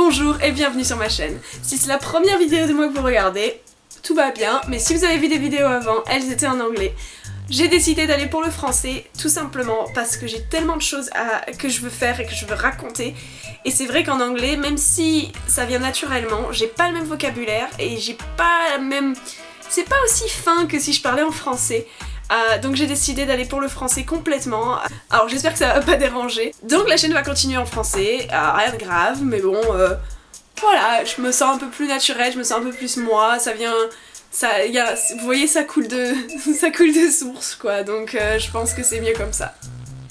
Bonjour et bienvenue sur ma chaîne. Si c'est la première vidéo de moi que vous regardez, tout va bien, mais si vous avez vu des vidéos avant, elles étaient en anglais. J'ai décidé d'aller pour le français, tout simplement parce que j'ai tellement de choses que je veux faire et que je veux raconter. Et c'est vrai qu'en anglais, même si ça vient naturellement, j'ai pas le même vocabulaire et j'ai pas la même... C'est pas aussi fin que si je parlais en français. Donc j'ai décidé d'aller pour le français complètement. Alors j'espère que ça va pas déranger. Donc la chaîne va continuer en français, rien de grave, mais bon, voilà, je me sens un peu plus naturelle, je me sens un peu plus moi, ça vient... vous voyez, ça coule de source quoi, donc je pense que c'est mieux comme ça.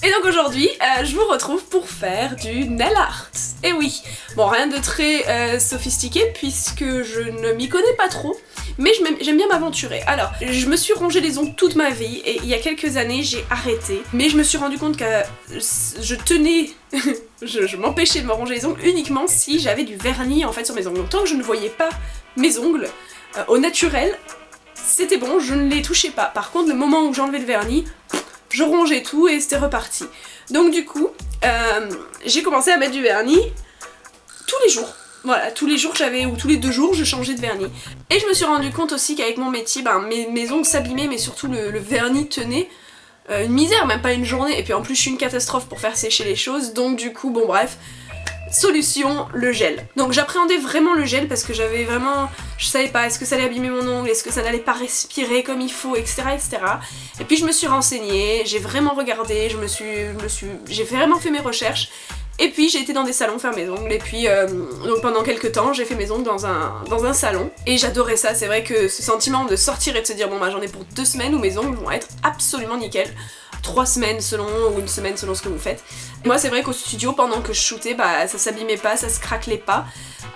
Et donc aujourd'hui, je vous retrouve pour faire du nail art. Et oui, bon, rien de très sophistiqué puisque je ne m'y connais pas trop, mais j'aime bien m'aventurer. Alors, je me suis rongé les ongles toute ma vie et il y a quelques années j'ai arrêté, mais je me suis rendu compte que je tenais, je m'empêchais de me ronger les ongles uniquement si j'avais du vernis en fait sur mes ongles. Donc tant que je ne voyais pas mes ongles au naturel, c'était bon, je ne les touchais pas. Par contre, le moment où j'enlevais le vernis, je rongeais tout et c'était reparti. Donc du coup, j'ai commencé à mettre du vernis tous les jours. Voilà, tous les jours ou tous les 2 jours, je changeais de vernis. Et je me suis rendu compte aussi qu'avec mon métier, mes ongles s'abîmaient, mais surtout le vernis tenait. Une misère, même pas une journée. Et puis en plus, je suis une catastrophe pour faire sécher les choses. Donc du coup, bon bref... Solution, le gel. Donc j'appréhendais vraiment le gel parce que j'avais vraiment... Je savais pas, est-ce que ça allait abîmer mon ongle, est-ce que ça n'allait pas respirer comme il faut, etc. etc. Et puis je me suis renseignée, j'ai vraiment regardé, j'ai vraiment fait mes recherches. Et puis j'ai été dans des salons faire mes ongles et puis donc pendant quelques temps j'ai fait mes ongles dans un salon et j'adorais ça. C'est vrai que ce sentiment de sortir et de se dire bon bah j'en ai pour 2 semaines où mes ongles vont être absolument nickel, 3 semaines selon ou 1 semaine selon ce que vous faites. Et moi c'est vrai qu'au studio pendant que je shootais bah ça s'abîmait pas, ça se craquelait pas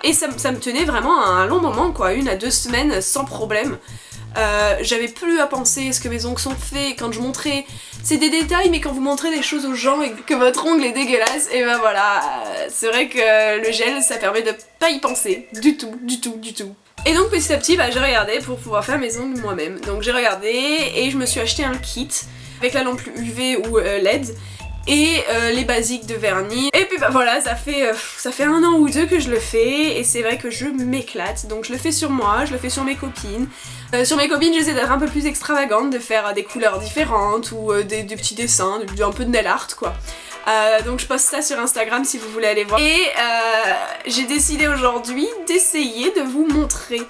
et ça me tenait vraiment un long moment quoi, 1 à 2 semaines sans problème. J'avais plus à penser à ce que mes ongles sont faits, quand je montrais, c'est des détails mais quand vous montrez des choses aux gens et que votre ongle est dégueulasse, et ben voilà, c'est vrai que le gel ça permet de pas y penser, du tout. Et donc petit à petit bah, j'ai regardé pour pouvoir faire mes ongles moi-même, donc j'ai regardé et je me suis acheté un kit avec la lampe UV ou LED et les basiques de vernis. Et puis bah voilà, ça fait 1 an ou 2 que je le fais et c'est vrai que je m'éclate. Donc je le fais sur moi, je le fais sur mes copines. Sur mes copines j'essaie d'être un peu plus extravagante, de faire des couleurs différentes ou des petits dessins, un peu de nail art quoi. Donc je poste ça sur Instagram si vous voulez aller voir. Et j'ai décidé aujourd'hui d'essayer de vous montrer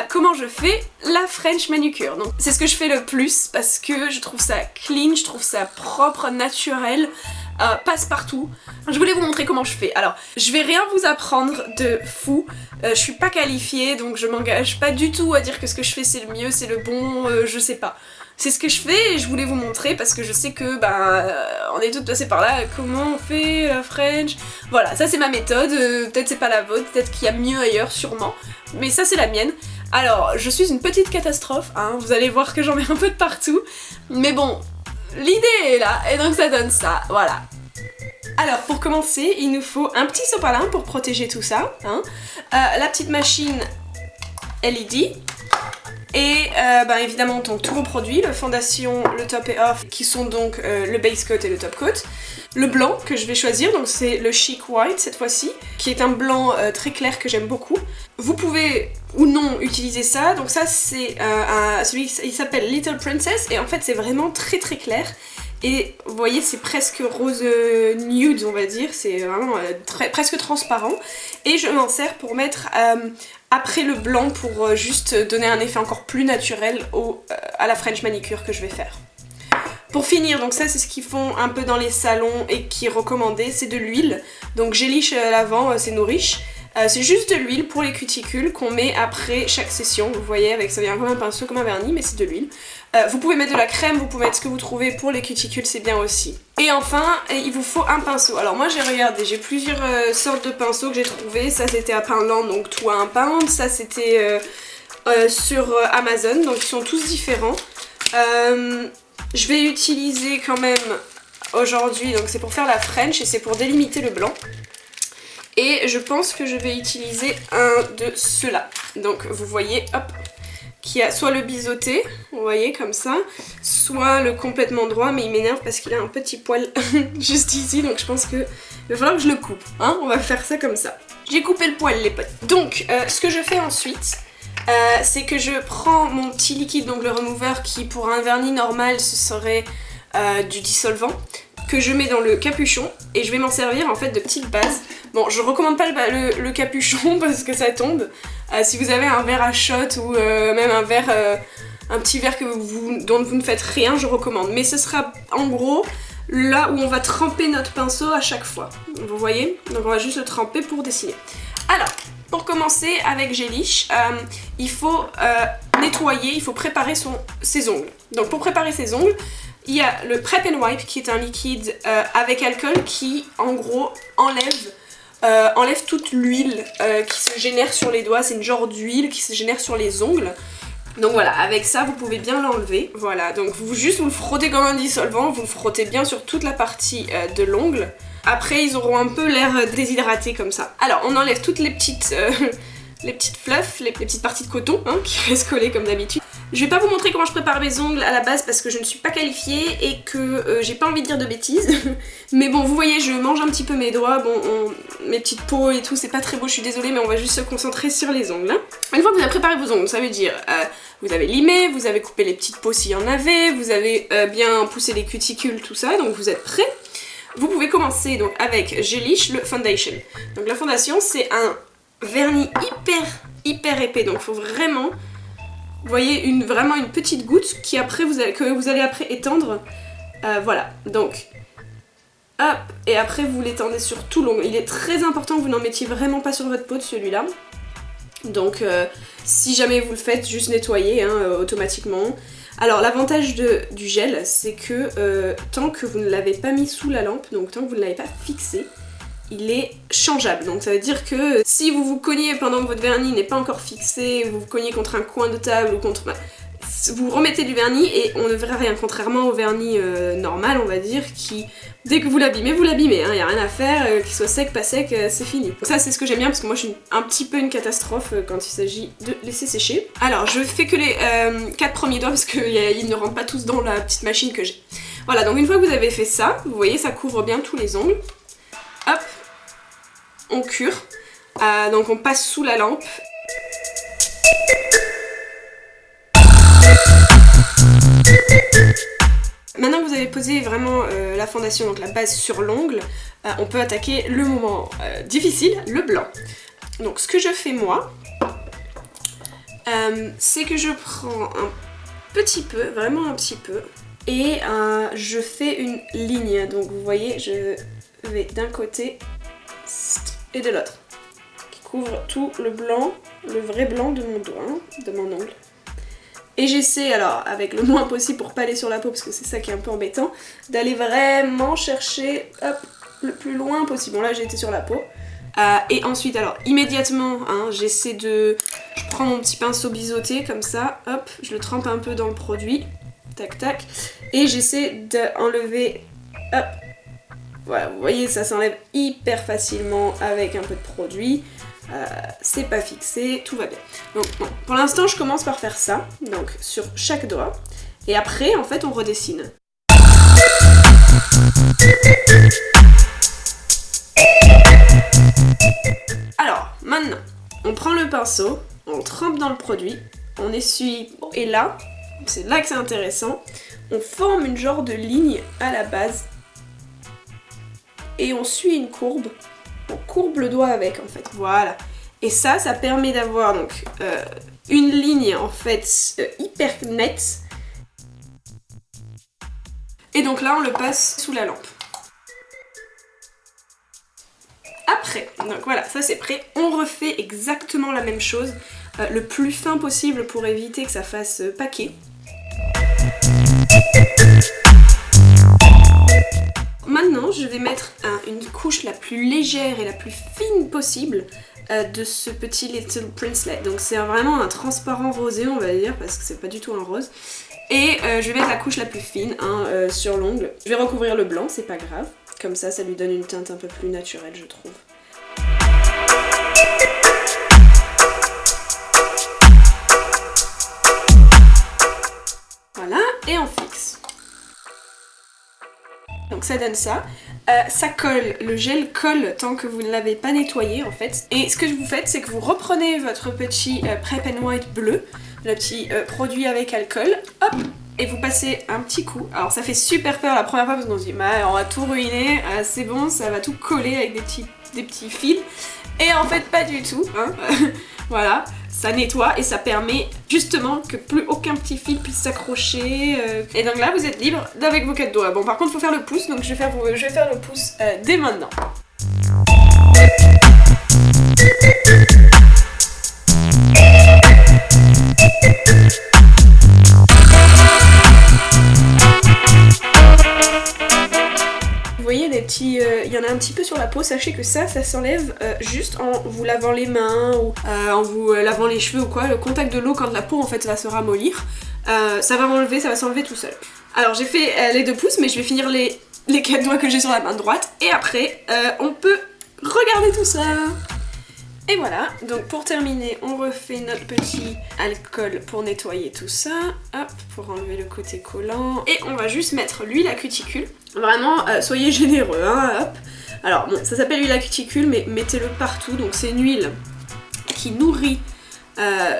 comment je fais la French manucure. Donc c'est ce que je fais le plus parce que je trouve ça clean, je trouve ça propre, naturel, passe-partout. Je voulais vous montrer comment je fais. Alors je vais rien vous apprendre de fou, je suis pas qualifiée donc je m'engage pas du tout à dire que ce que je fais c'est le mieux, c'est le bon, je sais pas. C'est ce que je fais et je voulais vous montrer parce que je sais que on est toutes passées par là, comment on fait la French. Voilà, ça c'est ma méthode, peut-être c'est pas la vôtre, peut-être qu'il y a mieux ailleurs sûrement, mais ça c'est la mienne. Alors je suis une petite catastrophe, hein, vous allez voir que j'en mets un peu de partout, mais bon, l'idée est là et donc ça donne ça, voilà. Alors pour commencer, il nous faut un petit sopalin pour protéger tout ça, hein. La petite machine LED. Et évidemment donc tous vos produits, le fondation, le top et off qui sont donc le base coat et le top coat. Le blanc que je vais choisir, donc c'est le Chic White cette fois-ci, qui est un blanc très clair que j'aime beaucoup. Vous pouvez ou non utiliser ça, donc ça c'est celui il s'appelle Little Princess et en fait c'est vraiment très très clair. Et vous voyez c'est presque rose nude on va dire, c'est vraiment presque transparent. Et je m'en sers pour mettre après le blanc pour juste donner un effet encore plus naturel à la French manicure que je vais faire. Pour finir, donc ça c'est ce qu'ils font un peu dans les salons et qui est recommandé, c'est de l'huile. Donc Gélish Lavant, c'est Nourish. C'est juste de l'huile pour les cuticules qu'on met après chaque session. Vous voyez, avec ça vient comme un pinceau, comme un vernis, mais c'est de l'huile. Vous pouvez mettre de la crème, vous pouvez mettre ce que vous trouvez pour les cuticules, c'est bien aussi. Et enfin, il vous faut un pinceau. Alors moi j'ai regardé, j'ai plusieurs sortes de pinceaux que j'ai trouvés. Ça c'était à Poundland, donc tout à 1 pound. Ça c'était sur Amazon, donc ils sont tous différents. Je vais utiliser quand même aujourd'hui, donc c'est pour faire la French et c'est pour délimiter le blanc. Et je pense que je vais utiliser un de ceux-là. Donc vous voyez, hop, qui a soit le biseauté, vous voyez comme ça, soit le complètement droit, mais il m'énerve parce qu'il a un petit poil juste ici, donc je pense que il va falloir que je le coupe, hein, on va faire ça comme ça. J'ai coupé le poil les potes. Donc ce que je fais ensuite, c'est que je prends mon petit liquide, donc le remover, qui pour un vernis normal ce serait du dissolvant, que je mets dans le capuchon et je vais m'en servir en fait de petite base. Bon, je recommande pas le capuchon parce que ça tombe. Si vous avez un verre à shot ou même un verre, un petit verre dont vous ne faites rien, je recommande. Mais ce sera en gros là où on va tremper notre pinceau à chaque fois. Vous voyez? Donc on va juste le tremper pour dessiner. Alors, pour commencer avec Gélish, il faut nettoyer, il faut préparer ses ongles. Donc pour préparer ses ongles, il y a le Prep and Wipe qui est un liquide avec alcool qui en gros enlève toute l'huile qui se génère sur les doigts. C'est une genre d'huile qui se génère sur les ongles. Donc voilà, avec ça vous pouvez bien l'enlever. Voilà, donc vous le frottez comme un dissolvant, vous le frottez bien sur toute la partie de l'ongle. Après ils auront un peu l'air déshydratés comme ça. Alors on enlève toutes les petites fluffs, les petites parties de coton hein, qui restent collées comme d'habitude. Je vais pas vous montrer comment je prépare mes ongles à la base parce que je ne suis pas qualifiée et que j'ai pas envie de dire de bêtises. Mais bon, vous voyez, je mange un petit peu mes doigts, mes petites peaux et tout, c'est pas très beau, je suis désolée, mais on va juste se concentrer sur les ongles. Hein. Une fois que vous avez préparé vos ongles, ça veut dire vous avez limé, vous avez coupé les petites peaux s'il y en avait, vous avez bien poussé les cuticules, tout ça, donc vous êtes prêts. Vous pouvez commencer donc avec Gélish, le foundation. Donc la fondation, c'est un vernis hyper épais, donc il faut vraiment... Vous voyez, vraiment une petite goutte que vous allez après étendre. Voilà, donc hop, et après vous l'étendez sur tout l'ongle. Il est très important que vous n'en mettiez vraiment pas sur votre peau de celui-là. Donc si jamais vous le faites, juste nettoyer hein, automatiquement. Alors l'avantage du gel, c'est que tant que vous ne l'avez pas mis sous la lampe, donc tant que vous ne l'avez pas fixé, il est changeable. Donc ça veut dire que si vous vous cognez pendant que votre vernis n'est pas encore fixé, vous vous cognez contre un coin de table ou contre... Vous remettez du vernis et on ne verra rien, contrairement au vernis normal, on va dire, qui, dès que vous l'abîmez, hein, y a rien à faire, qu'il soit sec, pas sec, c'est fini. Donc ça c'est ce que j'aime bien parce que moi je suis un petit peu une catastrophe quand il s'agit de laisser sécher. Alors je fais que les 4 premiers doigts parce qu'ils ne rentrent pas tous dans la petite machine que j'ai. Voilà, donc une fois que vous avez fait ça, vous voyez, ça couvre bien tous les ongles. Hop, on cure, donc on passe sous la lampe. Maintenant que vous avez posé vraiment la fondation, donc la base sur l'ongle, on peut attaquer le moment difficile, le blanc. Donc ce que je fais moi, c'est que je prends un petit peu, vraiment un petit peu, et je fais une ligne. Donc vous voyez, je vais d'un côté et de l'autre, qui couvre tout le blanc, le vrai blanc de mon doigt, hein, de mon ongle. Et j'essaie, alors avec le moins possible pour pas aller sur la peau, parce que c'est ça qui est un peu embêtant, d'aller vraiment chercher hop, le plus loin possible. Bon là j'ai été sur la peau. Et ensuite, alors immédiatement, hein, je prends mon petit pinceau biseauté comme ça, hop, je le trempe un peu dans le produit, tac tac, et j'essaie d'enlever, hop, voilà, vous voyez ça s'enlève hyper facilement avec un peu de produit. C'est pas fixé, tout va bien. Donc bon, pour l'instant je commence par faire ça, donc sur chaque doigt, et après en fait on redessine. Alors maintenant, on prend le pinceau, on trempe dans le produit, on essuie, et là, c'est là que c'est intéressant, on forme une genre de ligne à la base, et on suit une courbe. On courbe le doigt avec en fait, voilà. Et ça permet d'avoir donc une ligne en fait hyper nette. Et donc là on le passe sous la lampe. Après, donc voilà, ça c'est prêt. On refait exactement la même chose, le plus fin possible pour éviter que ça fasse paquet. Maintenant, je vais mettre une couche la plus légère et la plus fine possible de ce petit Little Princelet. Donc c'est vraiment un transparent rosé, on va dire, parce que c'est pas du tout un rose. Et je vais mettre la couche la plus fine hein, sur l'ongle. Je vais recouvrir le blanc, c'est pas grave. Comme ça lui donne une teinte un peu plus naturelle, je trouve. ça donne ça. Ça colle, le gel colle tant que vous ne l'avez pas nettoyé en fait. Et ce que vous faites, c'est que vous reprenez votre petit Prep & White bleu, le petit produit avec alcool, hop, et vous passez un petit coup. Alors ça fait super peur la première fois parce qu'on se dit on va tout ruiner, c'est bon, ça va tout coller avec des petits fils. Et en fait pas du tout, hein. Voilà, ça nettoie et ça permet justement que plus aucun petit fil puisse s'accrocher. Et donc là vous êtes libre avec vos 4 doigts. Bon par contre il faut faire le pouce, donc je vais faire le pouce dès maintenant. Vous voyez des petits, il y en a un petit peu sur la peau, sachez que ça s'enlève juste en vous lavant les mains ou en vous lavant les cheveux ou quoi. Le contact de l'eau quand la peau en fait va se ramollir, ça va s'enlever tout seul. Alors j'ai fait les 2 pouces, mais je vais finir les 4 doigts que j'ai sur la main droite et après on peut regarder tout ça. Et voilà, donc pour terminer, on refait notre petit alcool pour nettoyer tout ça, hop, pour enlever le côté collant. Et on va juste mettre l'huile à cuticule. Vraiment, soyez généreux, hein, hop. Alors bon, ça s'appelle l'huile à cuticule, mais mettez-le partout, donc c'est une huile qui nourrit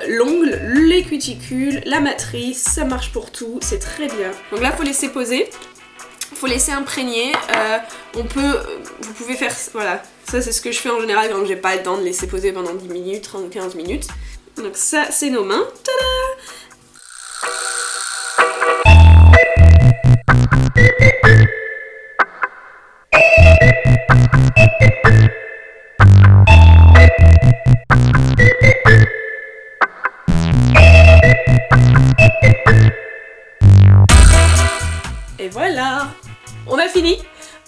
l'ongle, les cuticules, la matrice, ça marche pour tout, c'est très bien. Donc là, faut laisser poser. Faut laisser imprégner, vous pouvez faire, voilà, ça c'est ce que je fais en général quand j'ai pas le temps de laisser poser pendant 10 minutes, 15 minutes. Donc ça c'est nos mains, tada! Et voilà! On a fini!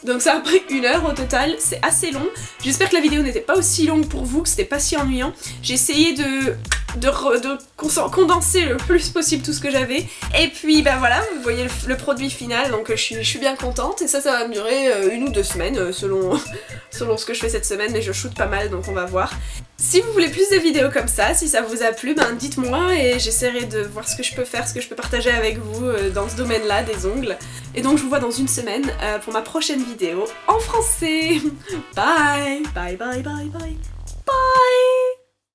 Donc ça a pris 1 heure au total, c'est assez long. J'espère que la vidéo n'était pas aussi longue pour vous, que c'était pas si ennuyant. J'ai essayé de condenser le plus possible tout ce que j'avais. Et puis bah voilà, vous voyez le produit final, donc je suis bien contente. Et ça va me durer 1 ou 2 semaines selon ce que je fais cette semaine, mais je shoot pas mal donc on va voir. Si vous voulez plus de vidéos comme ça, si ça vous a plu, ben dites-moi et j'essaierai de voir ce que je peux faire, ce que je peux partager avec vous dans ce domaine-là des ongles. Et donc je vous vois dans 1 semaine pour ma prochaine vidéo en français. Bye! Bye bye bye bye! Bye!